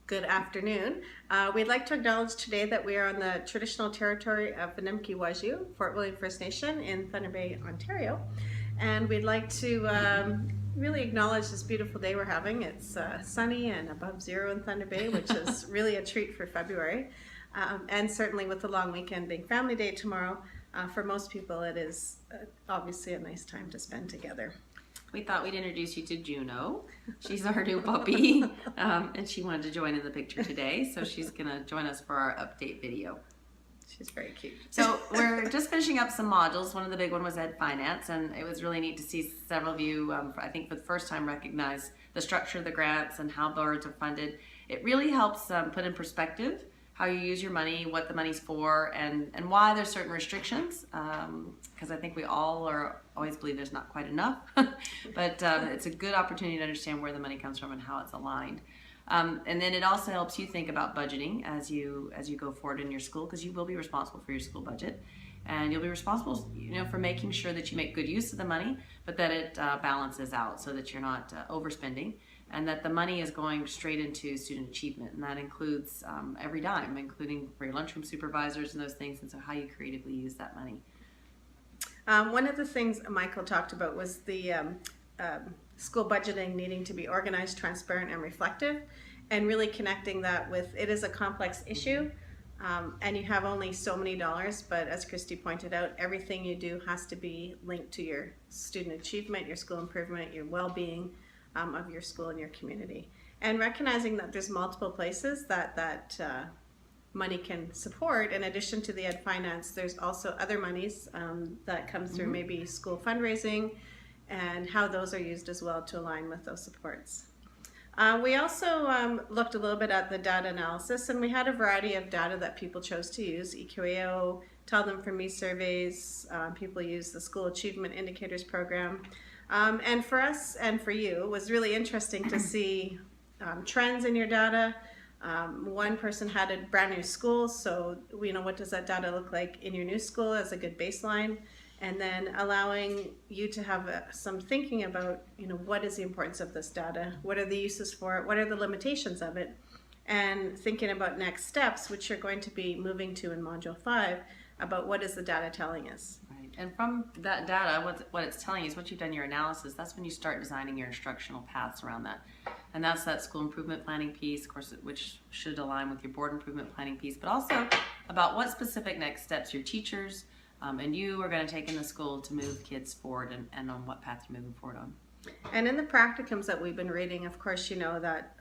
Good afternoon. We'd like to acknowledge today that we are on the traditional territory of Venimki-Waju, Fort William First Nation in Thunder Bay, Ontario. And we'd like to really acknowledge this beautiful day we're having. It's sunny and above zero in Thunder Bay, which is really a treat for February. And certainly with the long weekend being Family Day tomorrow, for most people it is obviously a nice time to spend together. We thought we'd introduce you to Juno. She's our new puppy, and she wanted to join in the picture today, so she's going to join us for our update video. She's very cute. So we're just finishing up some modules. One of the big one was Ed Finance, and it was really neat to see several of you, I think for the first time, recognize the structure of the grants and how boards are funded. It really helps put in perspective how you use your money, what the money's for, and why there's certain restrictions, because I think we all always believe there's not quite enough, but it's a good opportunity to understand where the money comes from and how it's aligned. And then it also helps you think about budgeting as you go forward in your school, because you will be responsible for your school budget, and you'll be responsible, for making sure that you make good use of the money, but that it balances out so that you're not overspending, and that the money is going straight into student achievement, and that includes every dime, including for your lunchroom supervisors and those things, and so how you creatively use that money. One of the things Michael talked about was the school budgeting needing to be organized, transparent, and reflective, and really connecting that with it is a complex issue, and you have only so many dollars, but as Christy pointed out, everything you do has to be linked to your student achievement, your school improvement, your well-being of your school and your community. And recognizing that there's multiple places that money can support. In addition to the Ed Finance, there's also other monies that come through maybe school fundraising, and how those are used as well to align with those supports. We also looked a little bit at the data analysis, and we had a variety of data that people chose to use. EQAO, Tell Them From Me surveys, people use the School Achievement Indicators program. And for us and for you, it was really interesting to see trends in your data. One person had a brand new school, so what does that data look like in your new school as a good baseline, and then allowing you to have some thinking about what is the importance of this data, what are the uses for it, what are the limitations of it, and thinking about next steps, which you're going to be moving to in Module 5, about what is the data telling us. Right. And from that data, what it's telling you is once you've done your analysis, that's when you start designing your instructional paths around that. And that's that school improvement planning piece, of course, which should align with your board improvement planning piece, but also about what specific next steps your teachers and you are going to take in the school to move kids forward, and on what path you're moving forward on. And in the practicums that we've been reading, of course, you know that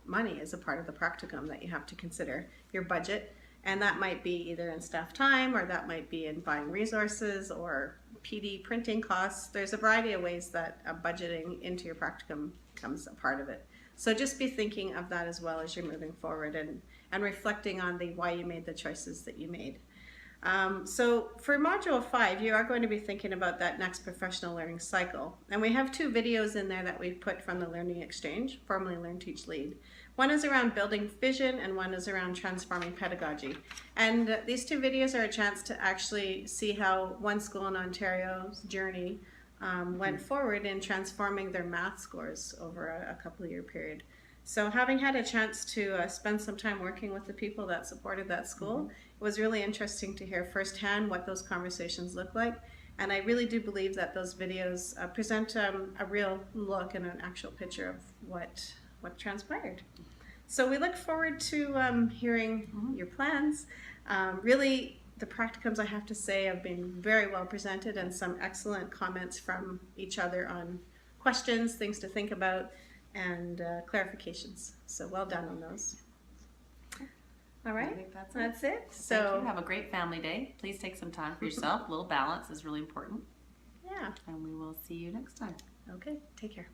money is a part of the practicum that you have to consider, your budget. And that might be either in staff time, or that might be in buying resources or PD printing costs. There's a variety of ways that budgeting into your practicum becomes a part of it. So just be thinking of that as well as you're moving forward, and reflecting on why you made the choices that you made. So for Module 5, you are going to be thinking about that next professional learning cycle. And we have 2 videos in there that we've put from the Learning Exchange, formerly Learn, Teach, Lead. One is around building vision, and one is around transforming pedagogy. And these 2 videos are a chance to actually see how one school in Ontario's journey went forward in transforming their math scores over a couple-year period. So having had a chance to spend some time working with the people that supported that school, it was really interesting to hear firsthand what those conversations look like. And I really do believe that those videos present a real look and an actual picture of what transpired. So we look forward to hearing your plans. Really, the practicums, I have to say, have been very well presented, and some excellent comments from each other on questions, things to think about, and clarifications. So well done on those. All right, I think that's it. So thank you. Have a great family day. Please take some time for yourself. A little balance is really important. Yeah. And we will see you next time. Okay, take care.